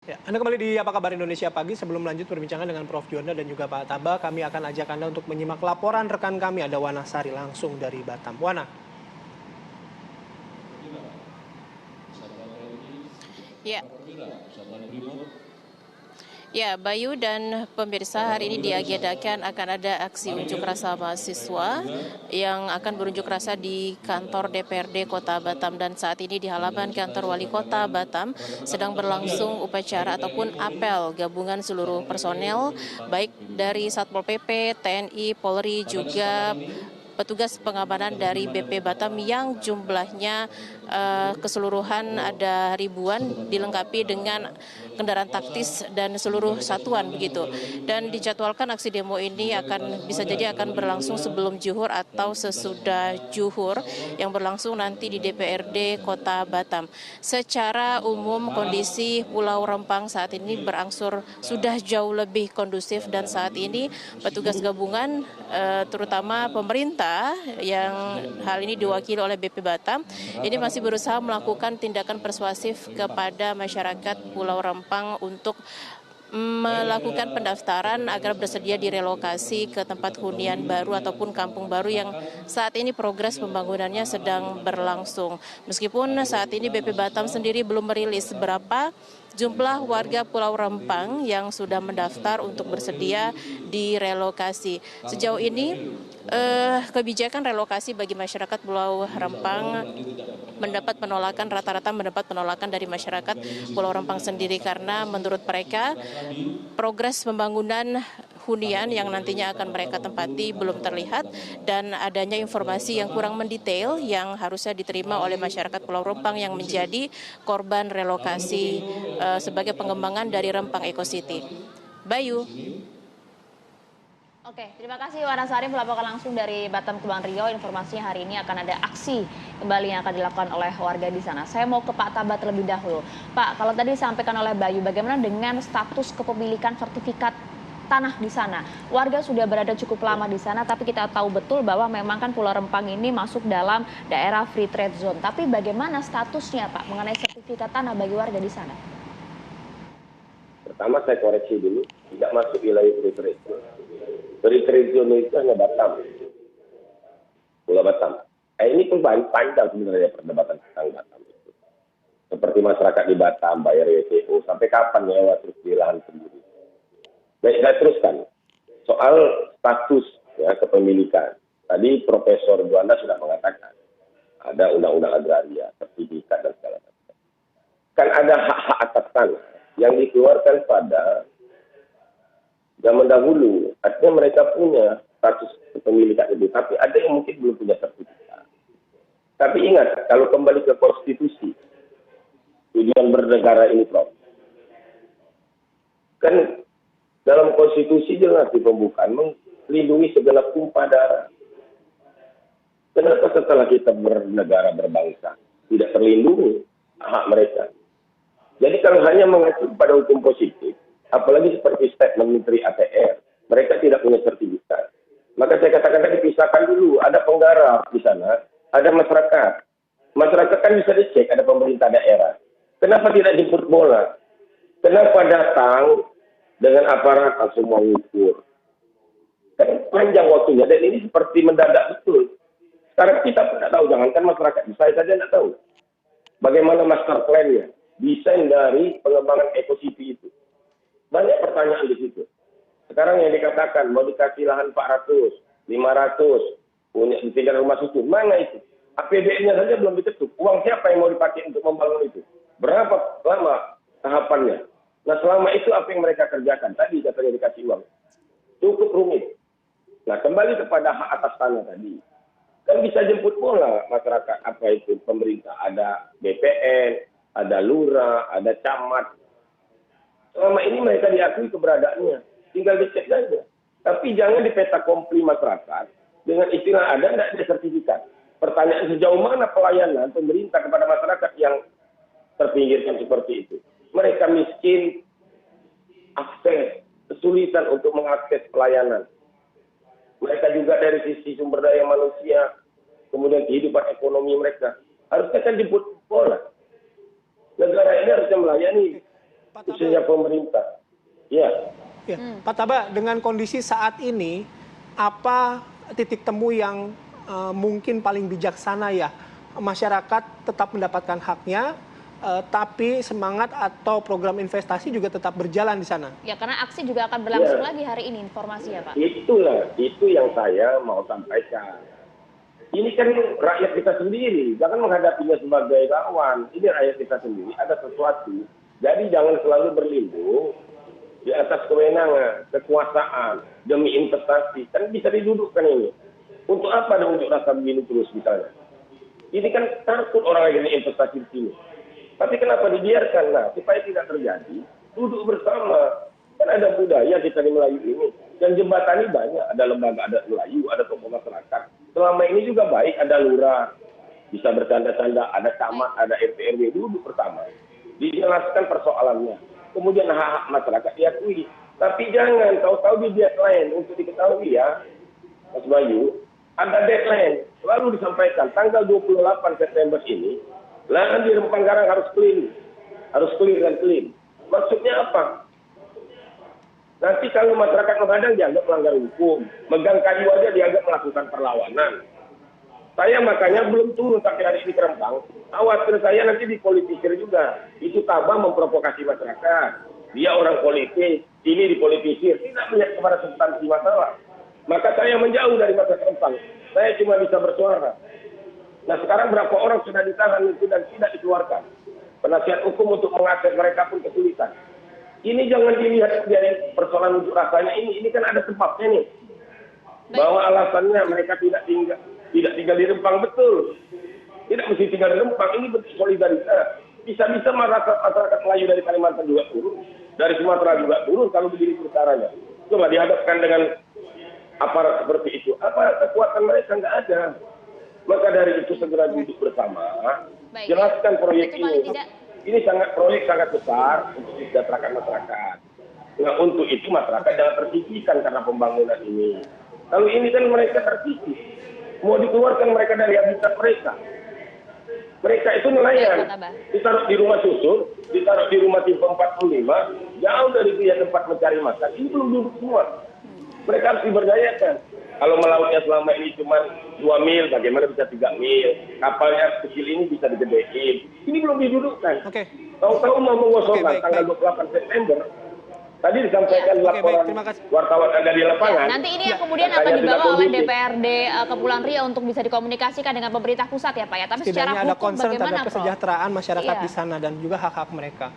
Ya, Anda kembali di Apa Kabar Indonesia Pagi. Sebelum lanjut perbincangan dengan Prof. Juanda dan juga Pak Taba, kami akan ajak Anda untuk menyimak laporan rekan kami, ada Wana Sari langsung dari Batam. Wana. Ya. Ya, Bayu dan pemirsa, hari ini diagendakan akan ada aksi unjuk rasa mahasiswa yang akan berunjuk rasa di kantor DPRD Kota Batam, dan saat ini di halaman kantor Wali Kota Batam sedang berlangsung upacara ataupun apel gabungan seluruh personel baik dari Satpol PP, TNI, Polri, juga petugas pengamanan dari BP Batam yang jumlahnya keseluruhan ada ribuan, dilengkapi dengan kendaraan taktis dan seluruh satuan begitu. Dan dijadwalkan aksi demo ini bisa jadi akan berlangsung sebelum zuhur atau sesudah zuhur yang berlangsung nanti di DPRD Kota Batam. Secara umum kondisi Pulau Rempang saat ini berangsur sudah jauh lebih kondusif, dan saat ini petugas gabungan terutama pemerintah yang hal ini diwakili oleh BP Batam ini masih berusaha melakukan tindakan persuasif kepada masyarakat Pulau Rempang untuk melakukan pendaftaran agar bersedia direlokasi ke tempat hunian baru ataupun kampung baru yang saat ini progres pembangunannya sedang berlangsung. Meskipun saat ini BP Batam sendiri belum merilis berapa jumlah warga Pulau Rempang yang sudah mendaftar untuk bersedia direlokasi. Sejauh ini kebijakan relokasi bagi masyarakat Pulau Rempang rata-rata mendapat penolakan dari masyarakat Pulau Rempang sendiri, karena menurut mereka progres pembangunan hunian yang nantinya akan mereka tempati belum terlihat, dan adanya informasi yang kurang mendetail yang harusnya diterima oleh masyarakat Pulau Rempang yang menjadi korban relokasi sebagai pengembangan dari Rempang Eco City. Bayu. Oke, terima kasih Wana Sari melaporkan langsung dari Batam Kepulauan Riau. Informasinya hari ini akan ada aksi kembali yang akan dilakukan oleh warga di sana. Saya mau ke Pak Taba terlebih dahulu. Pak, kalau tadi disampaikan oleh Bayu, bagaimana dengan status kepemilikan sertifikat tanah di sana? Warga sudah berada cukup lama di sana, tapi kita tahu betul bahwa memang kan Pulau Rempang ini masuk dalam daerah free trade zone. Tapi bagaimana statusnya Pak mengenai sertifikat tanah bagi warga di sana? Pertama saya koreksi dulu, tidak masuk wilayah free trade zone. Free trade zone itu hanya Batam, Pulau Batam. Ini pun panjang sebenarnya perdebatan tentang Batam itu. Seperti masyarakat di Batam bayar WTO, sampai kapan nyewa terus di lahan sendiri. Baik, saya teruskan. Soal status kepemilikan. Tadi Profesor Juanda sudah mengatakan, ada undang-undang agraria, sertifikat dan segala macam. Kan ada hak-hak atas tanah yang dikeluarkan pada zaman dahulu, artinya mereka punya status kepemilikan itu, tapi ada yang mungkin belum punya sertifikat. Tapi ingat, kalau kembali ke konstitusi, tujuan bernegara ini, Prof. Kan dalam konstitusi jelas di pembukaan melindungi segenap tumpah darah. Kenapa setelah kita bernegara berbangsa tidak terlindungi hak mereka? Jadi kalau hanya mengacu pada hukum positif, apalagi seperti statement Menteri ATR, mereka tidak punya sertifikat. Maka saya katakan tadi pisahkan dulu, ada penggarap di sana, ada masyarakat. Masyarakat kan bisa dicek, ada pemerintah daerah. Kenapa tidak jemput bola? Kenapa datang dengan aparat langsung mengukur? Kan panjang waktunya, dan ini seperti mendadak betul. Sekarang kita tidak tahu, jangankan masyarakat, saya saja tidak tahu. Bagaimana master plan-nya, desain dari pengembangan Eco City itu. Banyak pertanyaan di situ. Sekarang yang dikatakan mau dikasih lahan 400, 500, punya tinggal rumah susun. Mana itu? APBN-nya saja belum diketuk. Uang siapa yang mau dipakai untuk membangun itu? Berapa lama tahapannya? Nah, selama itu apa yang mereka kerjakan? Tadi katanya dikasih uang. Cukup rumit. Nah, kembali kepada hak atas tanah tadi. Kan bisa jemput bola masyarakat, apa itu pemerintah. Ada BPN, ada lurah, ada camat. Selama ini mereka diakui keberadaannya, tinggal dicek saja. Tapi jangan dipeta kompli masyarakat dengan istilah ada tidak ada sertifikat. Pertanyaan sejauh mana pelayanan pemerintah kepada masyarakat yang terpinggirkan seperti itu. Mereka miskin, akses, kesulitan untuk mengakses pelayanan. Mereka juga dari sisi sumber daya manusia, kemudian kehidupan ekonomi mereka. Harusnya kan jemput bola. Negara ini harusnya melayani khususnya pemerintah. Ya. Ya, Pak Taba, dengan kondisi saat ini, apa titik temu yang mungkin paling bijaksana ya? Masyarakat tetap mendapatkan haknya, tapi semangat atau program investasi juga tetap berjalan di sana. Ya, karena aksi juga akan berlangsung Ya. lagi hari ini, informasi ya Pak. Itu yang saya mau sampaikan. Ini kan rakyat kita sendiri, jangan menghadapinya sebagai lawan. Ini rakyat kita sendiri, ada sesuatu. Jadi jangan selalu berlindung di atas kewenangan, kekuasaan, demi investasi. Kan bisa didudukkan ini. Untuk apa ada unjuk rasa begini terus misalnya? Ini kan takut orang lagi investasi di sini. Tapi kenapa dibiarkan? Nah, supaya tidak terjadi, duduk bersama. Kan ada budaya kita di Melayu ini. Dan jembatani banyak. Ada lembaga adat Melayu, ada tokoh masyarakat. Selama ini juga baik, ada lurah. Bisa bercanda-canda, ada camat, ada RT RW. Duduk bersama. Dijelaskan persoalannya. Kemudian hak-hak masyarakat diakui. Tapi jangan tahu-tahu di deadline untuk diketahui ya, Mas Bayu, ada deadline. Selalu disampaikan tanggal 28 September ini, lahan di Rempang Karang harus clean. Harus clear dan clean. Maksudnya apa? Nanti kalau masyarakat menghadang dianggap melanggar hukum. Megang kayu aja dianggap melakukan perlawanan. Saya makanya belum turun sampai hari ini ke Rempang. Khawatir saya nanti dipolitisir juga. Itu tabah memprovokasi masyarakat. Dia orang politik, ini dipolitisir. Tidak melihat kepada substansi masalah. Maka saya menjauh dari masyarakat Rempang. Saya cuma bisa bersuara. Nah sekarang berapa orang sudah ditahan itu dan tidak dikeluarkan. Penasihat hukum untuk mengakses mereka pun kesulitan. Ini jangan dilihat dari persoalan unjuk rasanya ini kan ada sebabnya nih. Bahwa alasannya mereka tidak tinggal di Rempang, betul. Tidak mesti tinggal di Rempang, ini bentuk solidaritas. Bisa-bisa masyarakat Melayu dari Kalimantan juga turun, dari Sumatera juga turun kalau begini perkaranya. Coba dihadapkan dengan aparat seperti itu. Apa kekuatan mereka nggak ada. Maka dari itu segera duduk bersama, jelaskan proyek ini. Ini proyek sangat besar untuk disejahterakan masyarakat. Nah untuk itu masyarakat jangan tersisihkan karena pembangunan ini. Kalau ini kan mereka tersisih. Mau dikeluarkan mereka dari habitat mereka. Mereka itu nelayan. Ditaruh di rumah susun, ditaruh di rumah tipe 45, jauh dari dia tempat mencari makan. Ini belum duduk semua. Mereka harus diberdayakan. Kalau melautnya selama ini cuma 2 mil, bagaimana bisa 3 mil? Kapalnya kecil ini bisa digedein. Ini belum didudukkan. Tahu-tahu mau mengosongkan tanggal 28 September. Tadi disampaikan laporan wartawan Anda di lapangan. Nanti ini yang kemudian akan dibawa oleh DPRD Kepulauan Riau untuk bisa dikomunikasikan dengan pemerintah pusat ya Pak ya. Tapi secara setidaknya ada hukum concern bagaimana terhadap Prof? kesejahteraan masyarakat Iya. di sana dan juga hak-hak mereka.